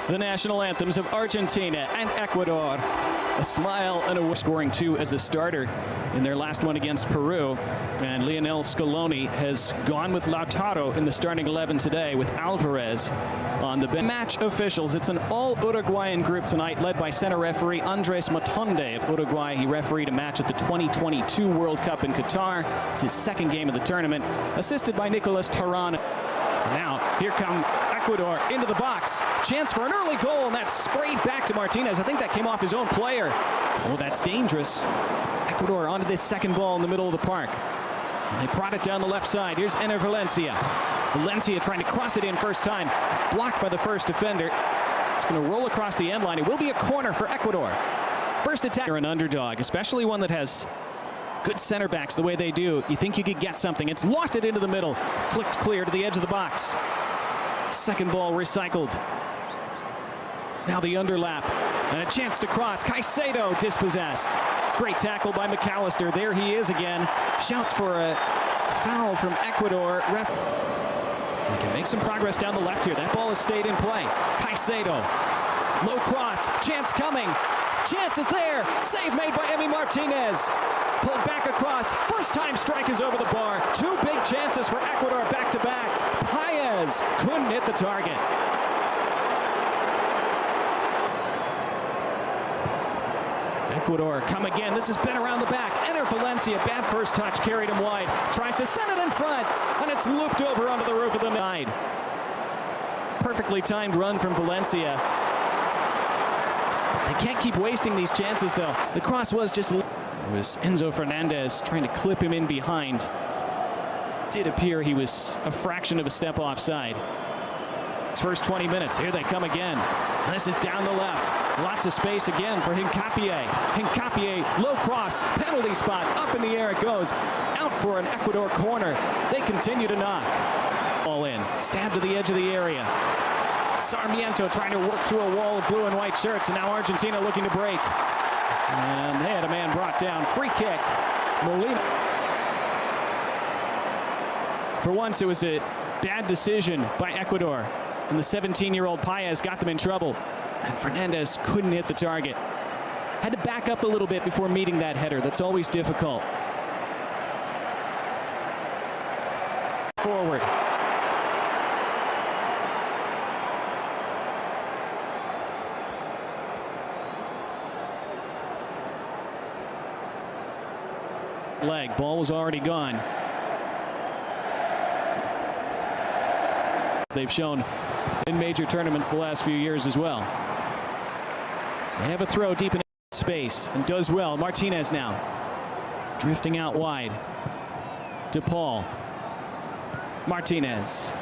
the national anthems of Argentina and Ecuador. A smile and a scoring 2 as a starter in their last one against Peru. And Lionel Scaloni has gone with Lautaro in the starting 11 today with Alvarez on the bench. Match officials. It's an all-Uruguayan group tonight led by center referee Andres Matonde of Uruguay. He refereed a match at the 2022 World Cup in Qatar. It's his second game of the tournament, assisted by Nicolas Tarrant. Now, here come Ecuador into the box. Chance for an early goal, and that's sprayed back to Martinez. I think that came off his own player. Oh, that's dangerous. Ecuador onto this second ball in the middle of the park. And they prod it down the left side. Here's Ener Valencia. Valencia trying to cross it in first time. Blocked by the first defender. It's going to roll across the end line. It will be a corner for Ecuador. First attack. You're an underdog, especially one that has good center backs the way they do. You think you could get something. It's lofted into the middle. Flicked clear to the edge of the box. Second ball recycled. Now the underlap. And a chance to cross. Caicedo dispossessed. Great tackle by McAllister. There he is again. Shouts for a foul from Ecuador. They can make some progress down the left here. That ball has stayed in play. Caicedo. Low cross. Chance coming. Chance is there. Save made by Emi Martinez. Pulled back across. First time strike is over the bar. Two big chances for Ecuador back to back. Paez couldn't hit the target. Ecuador come again. This has been around the back. Ener Valencia, bad first touch, carried him wide. Tries to send it in front, and it's looped over onto the roof of the net. Perfectly timed run from Valencia. They can't keep wasting these chances, though. The cross was just... It was Enzo Fernandez trying to clip him in behind. Did appear he was a fraction of a step offside. First 20 minutes. Here they come again. This is down the left. Lots of space again for Hincapié. Hincapié, low cross, penalty spot. Up in the air it goes. Out for an Ecuador corner. They continue to knock. All in. Stab to the edge of the area. Sarmiento trying to work through a wall of blue and white shirts, and now Argentina looking to break. And they had a man brought down. Free kick. Molina. For once, it was a bad decision by Ecuador, and the 17-year-old Paez got them in trouble. And Fernandez couldn't hit the target. Had to back up a little bit before meeting that header. That's always difficult. Forward. Leg. Ball was already gone. They've shown in major tournaments the last few years as well. They have a throw deep in space and does well. Martinez now drifting out wide. DePaul. Martinez.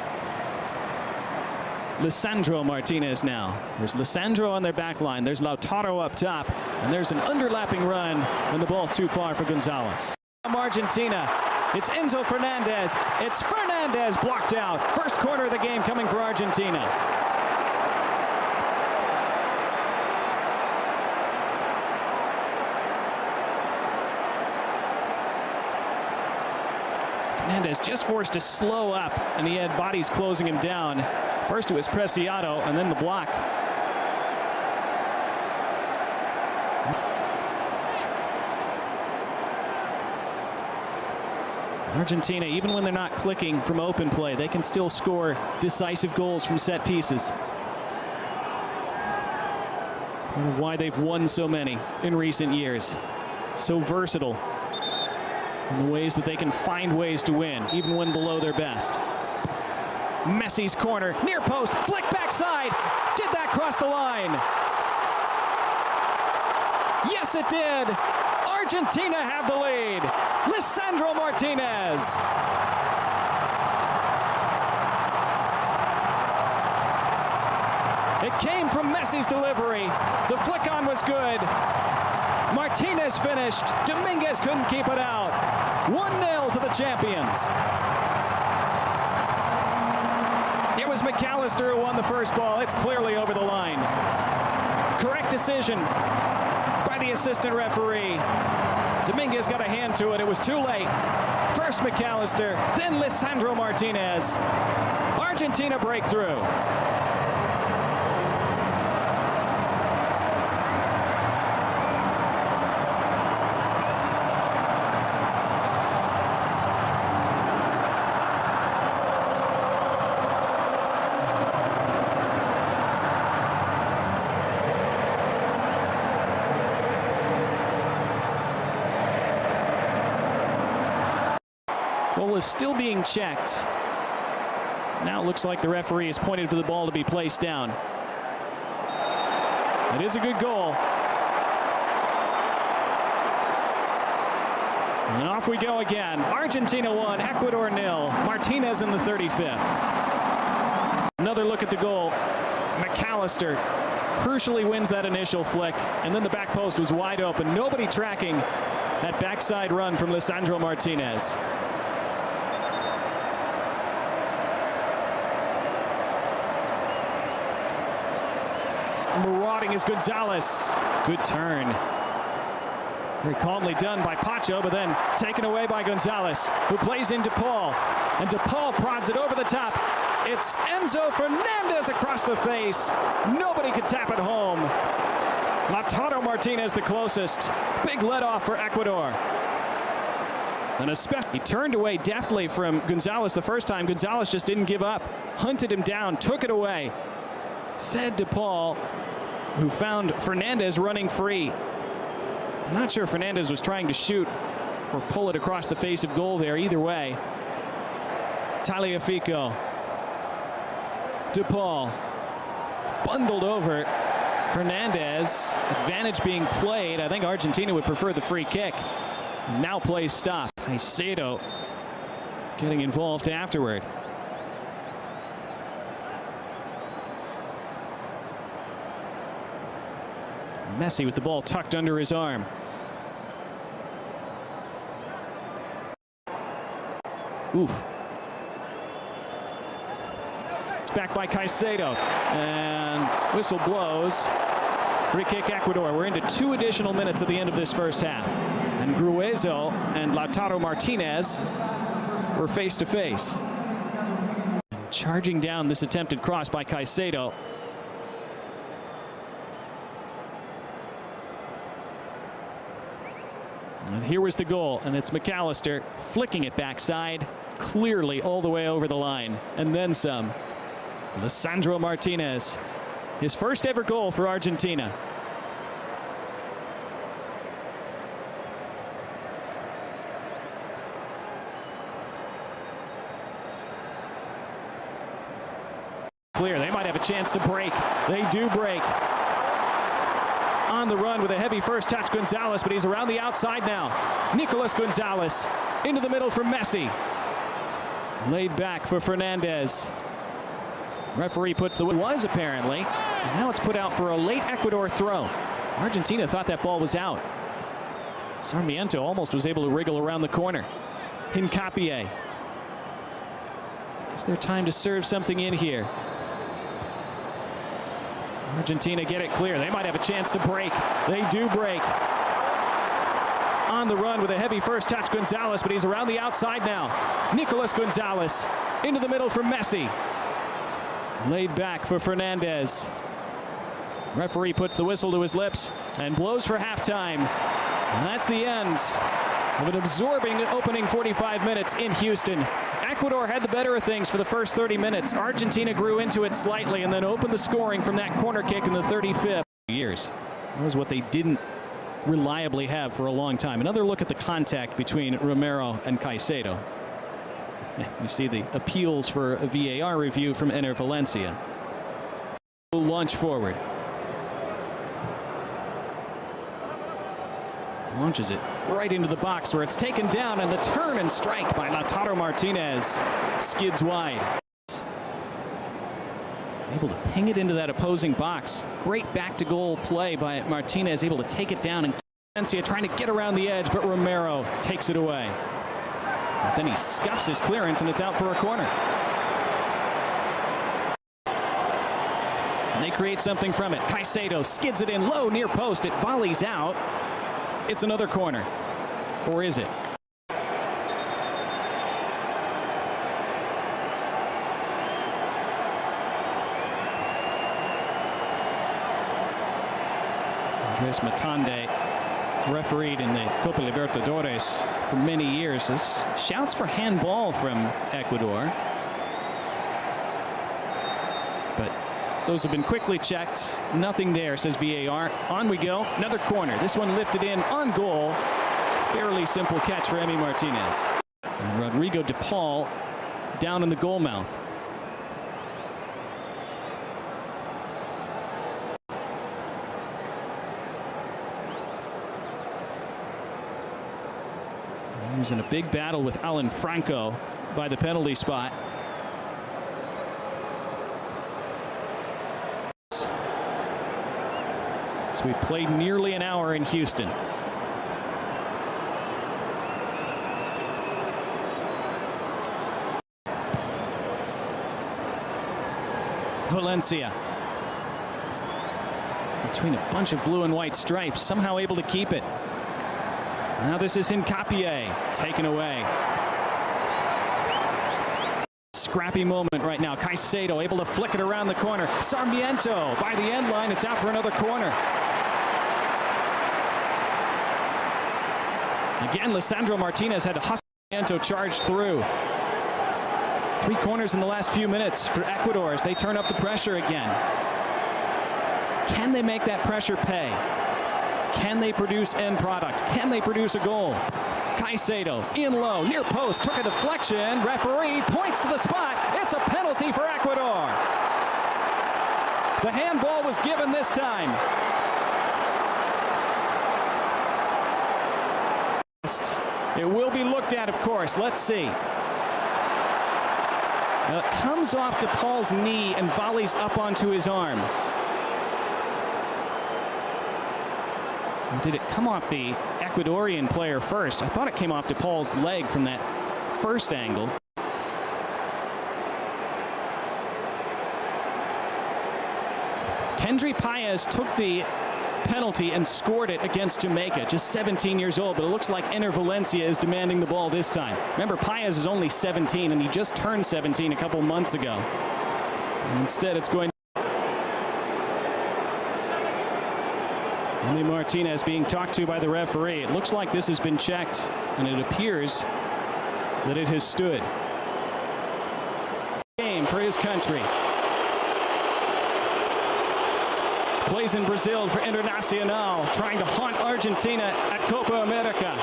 Lisandro Martinez now. There's Lisandro on their back line. There's Lautaro up top. And there's an underlapping run and the ball too far for Gonzalez. Argentina. It's Enzo Fernandez. It's Fernandez blocked out. First corner of the game coming for Argentina. Fernandez just forced to slow up, and he had bodies closing him down. First it was Preciado, and then the block. Argentina, even when they're not clicking from open play, they can still score decisive goals from set pieces. Part of why they've won so many in recent years. So versatile in the ways that they can find ways to win, even when below their best. Messi's corner, near post, flick backside. Did that cross the line? Yes, it did. Argentina have the lead. Lisandro Martinez. It came from Messi's delivery. The flick on was good. Martinez finished. Dominguez couldn't keep it out. 1-0 to the champions. It was McAllister who won the first ball. It's clearly over the line. Correct decision by the assistant referee. Dominguez got a hand to it. It was too late. First McAllister, then Lisandro Martinez. Argentina breakthrough. Goal is still being checked. Now it looks like the referee has pointed for the ball to be placed down. It is a good goal. And off we go again. Argentina 1, Ecuador 0. Martinez in the 35th. Another look at the goal. McAllister crucially wins that initial flick, and then the back post was wide open. Nobody tracking that backside run from Lisandro Martinez. Marauding is Gonzalez. Good turn. Very calmly done by Pacho, but then taken away by Gonzalez, who plays in DePaul. And DePaul prods it over the top. It's Enzo Fernandez across the face. Nobody could tap it home. Lautaro Martinez the closest. Big let-off for Ecuador. And he turned away deftly from Gonzalez the first time. Gonzalez just didn't give up. Hunted him down, took it away. Fed DePaul, who found Fernandez running free. I'm not sure Fernandez was trying to shoot or pull it across the face of goal there. Either way. Tagliafico. DePaul. Bundled over. Fernandez. Advantage being played. I think Argentina would prefer the free kick. Now play stop. Caicedo getting involved afterward. Messi with the ball tucked under his arm. Oof. Back by Caicedo. And whistle blows. Free kick Ecuador. We're into 2 additional minutes at the end of this first half. And Gruezo and Lautaro Martinez were face to face. Charging down this attempted cross by Caicedo. And here was the goal, and it's McAllister flicking it backside, clearly all the way over the line, and then some. Lisandro Martinez, his first ever goal for Argentina. Clear, they might have a chance to break. They do break. On the run with a heavy first touch, Gonzalez, but he's around the outside now. Nicolas Gonzalez into the middle for Messi. Laid back for Fernandez. Referee puts the was apparently, and now it's put out for a late Ecuador throw. Argentina thought that ball was out. Sarmiento almost was able to wriggle around the corner. Hincapié. Is there time to serve something in here? Argentina get it clear. They might have a chance to break. They do break. On the run with a heavy first touch, Gonzalez, but he's around the outside now. Nicolas Gonzalez into the middle for Messi. Laid back for Fernandez. Referee puts the whistle to his lips and blows for halftime. And that's the end of an absorbing opening 45 minutes in Houston. Ecuador had the better of things for the first 30 minutes. Argentina grew into it slightly and then opened the scoring from that corner kick in the 35th. That was what they didn't reliably have for a long time. Another look at the contact between Romero and Caicedo. You see the appeals for a VAR review from Ener Valencia. Launch forward. Launches it right into the box where it's taken down, and the turn and strike by Lautaro Martinez skids wide. Able to ping it into that opposing box. Great back to goal play by Martinez, able to take it down, and Valencia trying to get around the edge, but Romero takes it away. But then he scuffs his clearance and it's out for a corner. And they create something from it. Caicedo skids it in low near post. It volleys out. It's another corner. Or is it? Andres Matande, refereed in the Copa Libertadores for many years. This shouts for handball from Ecuador. But those have been quickly checked. Nothing there, says VAR. On we go. Another corner. This one lifted in on goal. Fairly simple catch for Emi Martinez. And Rodrigo de Paul down in the goal mouth. He was in a big battle with Alan Franco by the penalty spot. So we've played nearly an hour in Houston. Valencia. Between a bunch of blue and white stripes, somehow able to keep it. Now this is Hincapié, taken away. Scrappy moment right now. Caicedo able to flick it around the corner. Sarmiento by the end line. It's out for another corner. Again, Lisandro Martinez had to hustle. Sarmiento charged through. 3 corners in the last few minutes for Ecuador as they turn up the pressure again. Can they make that pressure pay? Can they produce end product? Can they produce a goal? Caicedo in low, near post, took a deflection. Referee points to the spot. It's a penalty for Ecuador. The handball was given this time. It will be looked at, of course. Let's see. Now it comes off de Paul's knee and volleys up onto his arm. Did it come off the Ecuadorian player first? I thought it came off de Paul's leg from that first angle. Kendry Páez took the penalty and scored it against Jamaica, just 17 years old, but it looks like Ener Valencia is demanding the ball this time. Remember, Páez is only 17, and he just turned 17 a couple months ago. And instead, it's going to Martinez being talked to by the referee. It looks like this has been checked, and it appears that it has stood. Game for his country. Plays in Brazil for Internacional, trying to haunt Argentina at Copa America.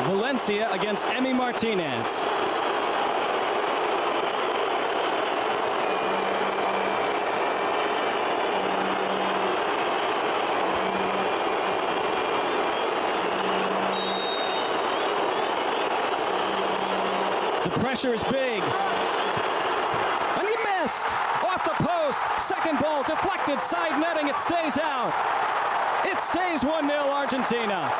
Valencia against Emi Martinez. The pressure is big. And he missed! Off the post. Second ball deflected, side netting. It stays out. It stays 1-0 Argentina.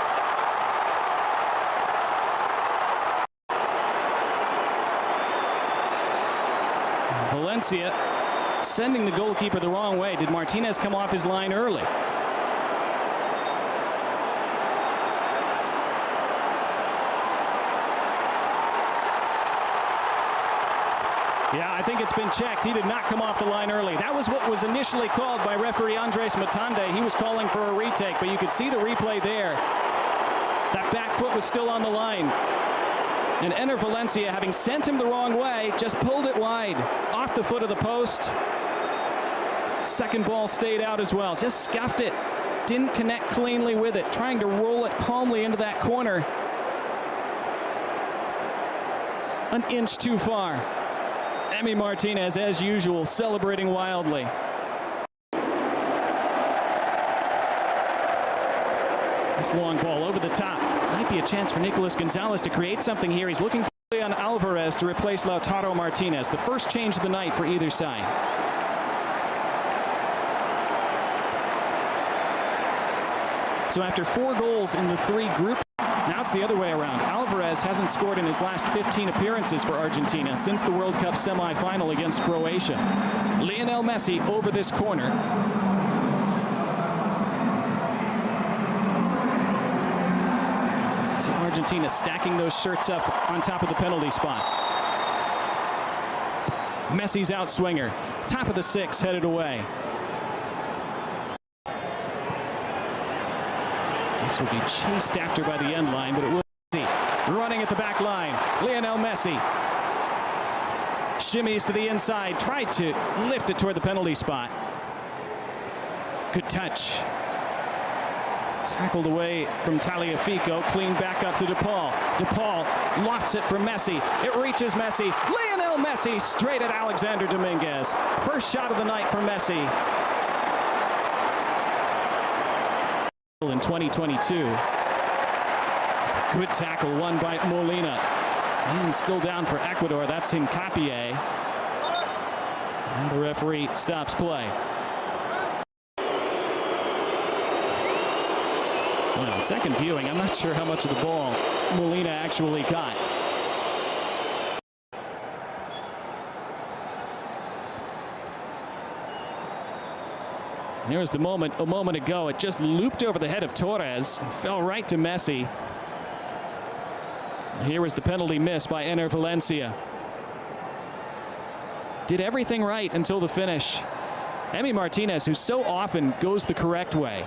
Valencia sending the goalkeeper the wrong way. Did Martinez come off his line early? Yeah, I think it's been checked. He did not come off the line early. That was what was initially called by referee Andres Matande. He was calling for a retake, but you could see the replay there. That back foot was still on the line. And Ener Valencia, having sent him the wrong way, just pulled it wide off the foot of the post. Second ball stayed out as well. Just scuffed it. Didn't connect cleanly with it. Trying to roll it calmly into that corner. An inch too far. Emi Martinez, as usual, celebrating wildly. This long ball over the top. Might be a chance for Nicolas Gonzalez to create something here. He's looking for Leon Alvarez to replace Lautaro Martinez. The first change of the night for either side. So after 4 goals in the 3 group, now it's the other way around. Alvarez hasn't scored in his last 15 appearances for Argentina since the World Cup semi-final against Croatia. Lionel Messi over this corner. See Argentina stacking those shirts up on top of the penalty spot. Messi's outswinger. Top of the 6, headed away. This will be chased after by the end line, but it will be running at the back line. Lionel Messi shimmies to the inside, tried to lift it toward the penalty spot. Good touch. Tackled away from Tagliafico, clean back up to DePaul. DePaul lofts it for Messi. It reaches Messi. Lionel Messi straight at Alexander Dominguez. First shot of the night for Messi. In 2022. It's a good tackle, won by Molina. And still down for Ecuador. That's Hincapié. And the referee stops play. Well, on second viewing, I'm not sure how much of the ball Molina actually got. There was the moment a moment ago. It just looped over the head of Torres and fell right to Messi. Here was the penalty miss by Ener Valencia. Did everything right until the finish. Emi Martinez, who so often goes the correct way,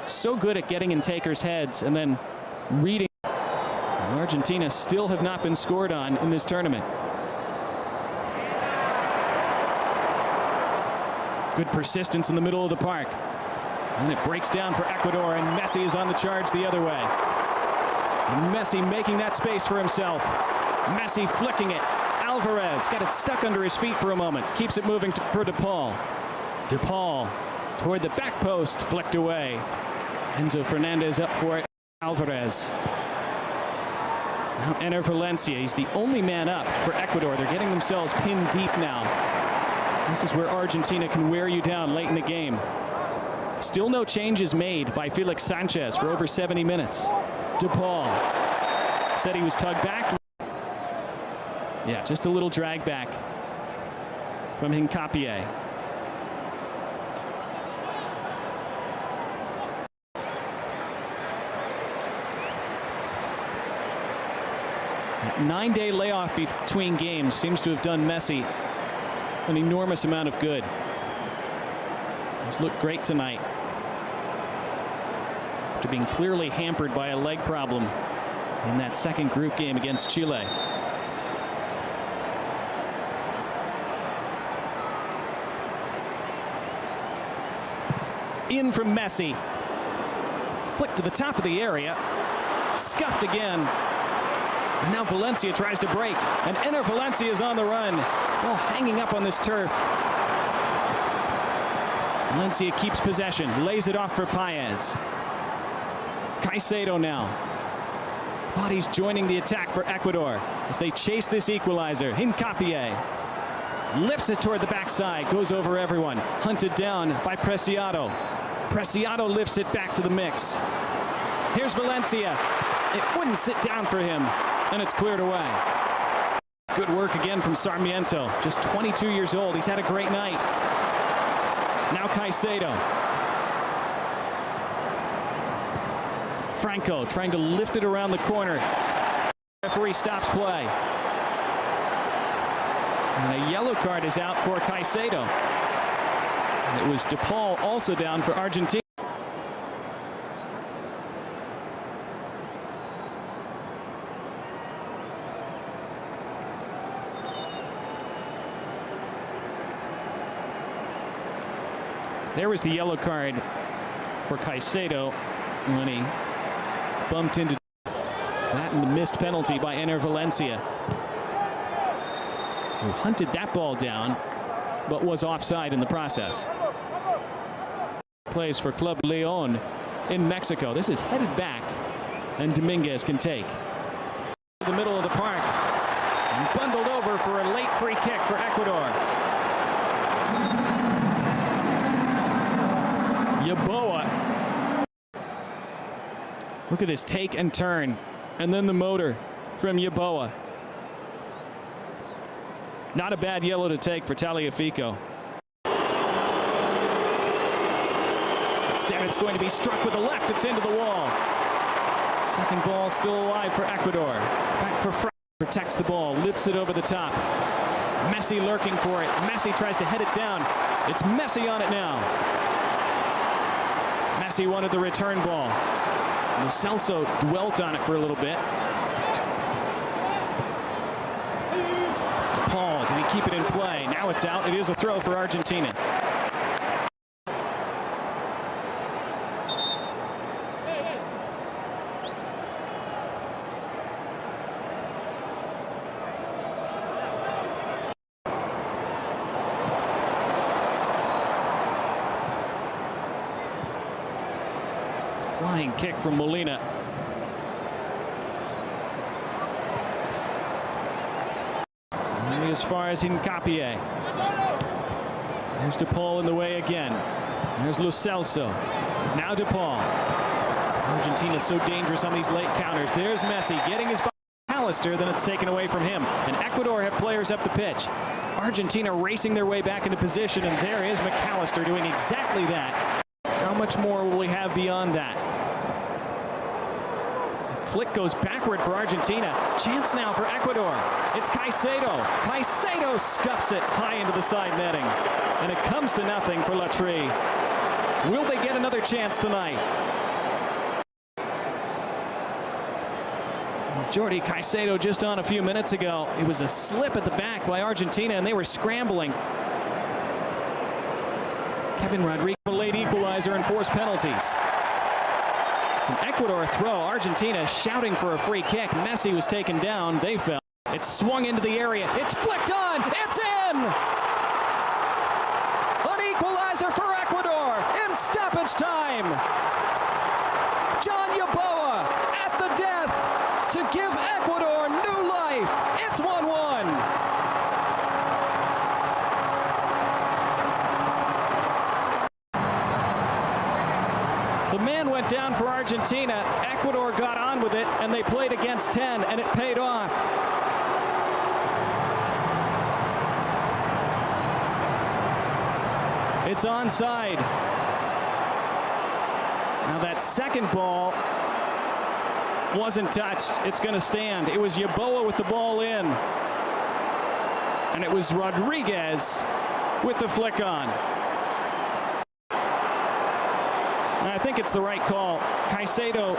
so good at getting in takers' heads and then reading. Argentina still have not been scored on in this tournament. Good persistence in the middle of the park. And it breaks down for Ecuador, and Messi is on the charge the other way. And Messi making that space for himself. Messi flicking it. Alvarez got it stuck under his feet for a moment. Keeps it moving for DePaul. DePaul toward the back post, flicked away. Enzo Fernandez up for it. Alvarez. Now Ener Valencia. He's the only man up for Ecuador. They're getting themselves pinned deep now. This is where Argentina can wear you down late in the game. Still no changes made by Felix Sanchez for over 70 minutes. DePaul said he was tugged back. Yeah, just a little drag back from Hincapié. That 9-day layoff between games seems to have done Messi an enormous amount of good. He's looked great tonight, after being clearly hampered by a leg problem in that second group game against Chile. In from Messi. Flick to the top of the area. Scuffed again. And now Valencia tries to break. And Ener Valencia is on the run. Ball hanging up on this turf. Valencia keeps possession. Lays it off for Paez. Caicedo now. Bodies joining the attack for Ecuador as they chase this equalizer. Hincapié lifts it toward the backside. Goes over everyone. Hunted down by Preciado. Preciado lifts it back to the mix. Here's Valencia. It wouldn't sit down for him, and it's cleared away. Good work again from Sarmiento. Just 22 years old. He's had a great night. Now Caicedo. Franco trying to lift it around the corner. Referee stops play. And a yellow card is out for Caicedo. It was DePaul also down for Argentina. There was the yellow card for Caicedo when he bumped into that, and the missed penalty by Ener Valencia, who hunted that ball down but was offside in the process. Plays for Club León in Mexico. This is headed back, and Dominguez can take. The middle of the park, and bundled over for a late free kick for Ecuador. Yeboah. Look at this take and turn, and then the motor from Yeboah. Not a bad yellow to take for Tagliafico. Instead, it's going to be struck with the left. It's into the wall. Second ball still alive for Ecuador. Back for Franco. Protects the ball, lifts it over the top. Messi lurking for it. Messi tries to head it down. It's Messi on it now. Messi wanted the return ball. Lo Celso dwelt on it for a little bit. DePaul, did he keep it in play? Now it's out. It is a throw for Argentina. flying kick from Molina. Only as far as Hincapié. There's DePaul in the way again. There's Lo Celso. Now DePaul. Argentina is so dangerous on these late counters. There's Messi getting his McAllister, then it's taken away from him. And Ecuador have players up the pitch. Argentina racing their way back into position, and there is McAllister doing exactly that. How much more will we have beyond that? The flick goes backward for Argentina. Chance now for Ecuador. It's Caicedo. Caicedo scuffs it high into the side netting. And it comes to nothing for Latry. Will they get another chance tonight? Jordi Caicedo just on a few minutes ago. It was a slip at the back by Argentina, and they were scrambling. Kevin Rodriguez, a late equalizer and forced penalties. It's an Ecuador throw. Argentina shouting for a free kick. Messi was taken down. They fell. It's swung into the area. It's flicked on. It's in! An equalizer for Ecuador in stoppage time. John Yeboah at the death to give Ecuador new life. It's 1-1. The man went down for Argentina. Ecuador got on with it, and they played against 10, and it paid off. It's onside. Now that second ball wasn't touched. It's going to stand. It was Yeboah with the ball in. And it was Rodriguez with the flick on. And I think it's the right call. Caicedo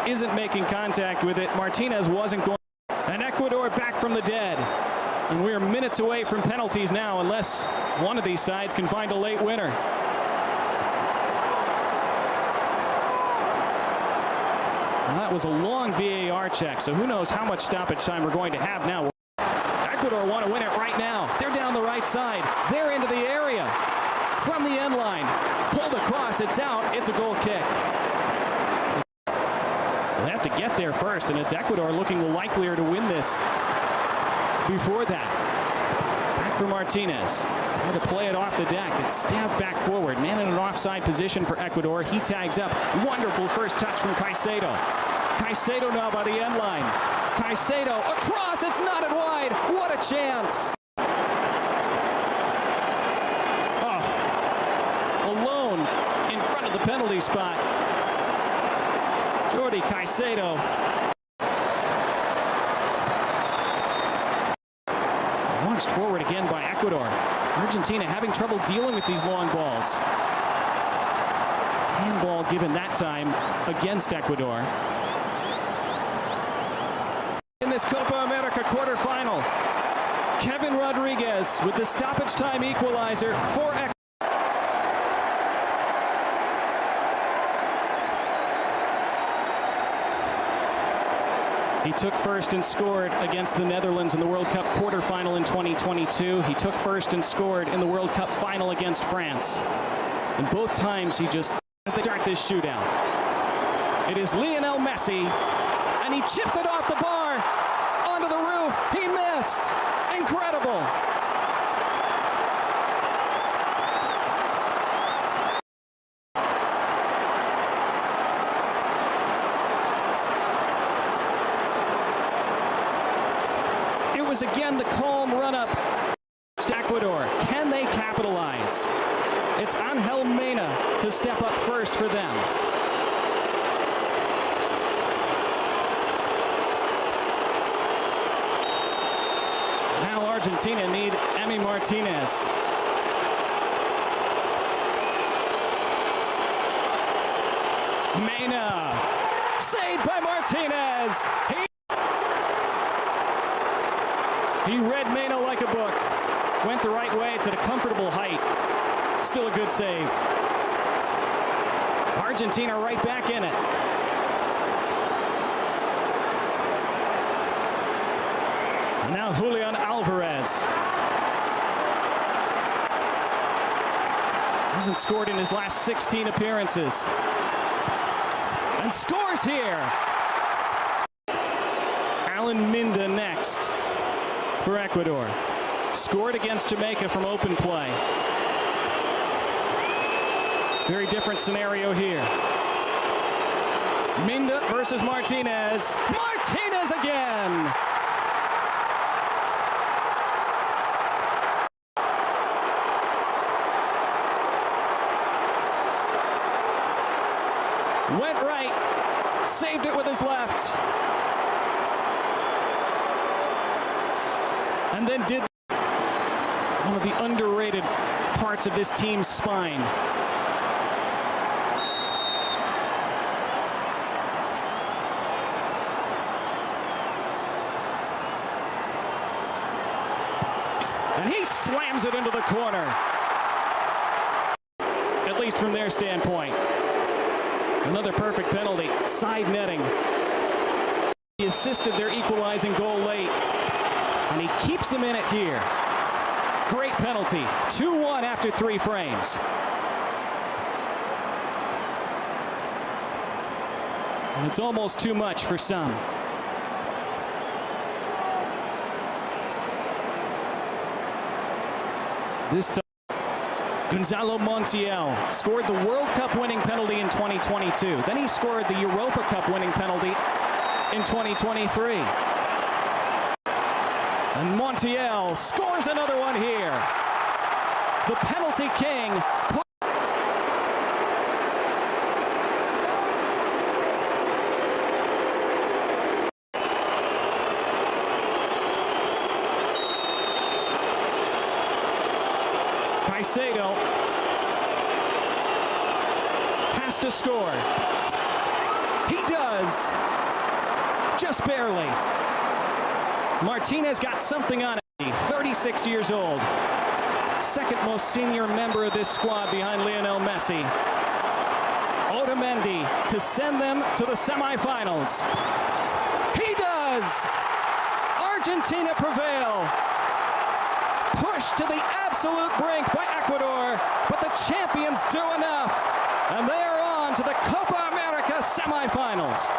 isn't making contact with it. Martinez wasn't going. And Ecuador back from the dead. And we're minutes away from penalties now, unless one of these sides can find a late winner. Now that was a long VAR check, so who knows how much stoppage time we're going to have now. Ecuador want to win it right now. They're down the right side. They're into the area. From the end line. Pulled across. It's out. It's a goal kick. They have to get there first, and it's Ecuador looking likelier to win this before that. Back for Martinez. Had to play it off the deck. It's stabbed back forward. Man in an offside position for Ecuador. He tags up. Wonderful first touch from Caicedo. Caicedo now by the end line. Caicedo across. It's knotted wide. What a chance. Oh, alone in front of the penalty spot. Jordi Caicedo. Launched forward again by Ecuador. Argentina having trouble dealing with these long balls. Handball given that time against Ecuador. In this Copa America quarterfinal, Kevin Rodriguez with the stoppage time equalizer for Ecuador. He took first and scored against the Netherlands in the World Cup quarterfinal in 2022. He took first and scored in the World Cup final against France. And both times he just, as they start this shootout. It is Lionel Messi, and he chipped it off the bar onto the roof. He missed. Incredible. Was again the calm run-up to Ecuador. Can they capitalize? It's Angel Mena to step up first for them. Now Argentina need Emi Martinez. Mena, saved by Martinez. He read Mena like a book. Went the right way. It's at a comfortable height. Still a good save. Argentina right back in it. And now Julian Alvarez. Hasn't scored in his last 16 appearances. and scores here. Alan Minda next for Ecuador. Scored against Jamaica from open play. Very different scenario here. Minda versus Martinez. Martinez again! Went right, saved it with his left. And then did one of the underrated parts of this team's spine. And he slams it into the corner. At least from their standpoint. Another perfect penalty, side netting. He assisted their equalizing goal late. And he keeps them in it here. Great penalty. 2-1 after 3 frames. And it's almost too much for some. This time, Gonzalo Montiel scored the World Cup winning penalty in 2022. Then he scored the Europa Cup winning penalty in 2023. And Montiel scores another one here. The penalty king. Caicedo has to score. He does. Just barely. Martinez got something on it. 36 years old. Second most senior member of this squad behind Lionel Messi. Otamendi to send them to the semifinals. He does! Argentina prevail. Pushed to the absolute brink by Ecuador, but the champions do enough. And they are on to the Copa America semifinals.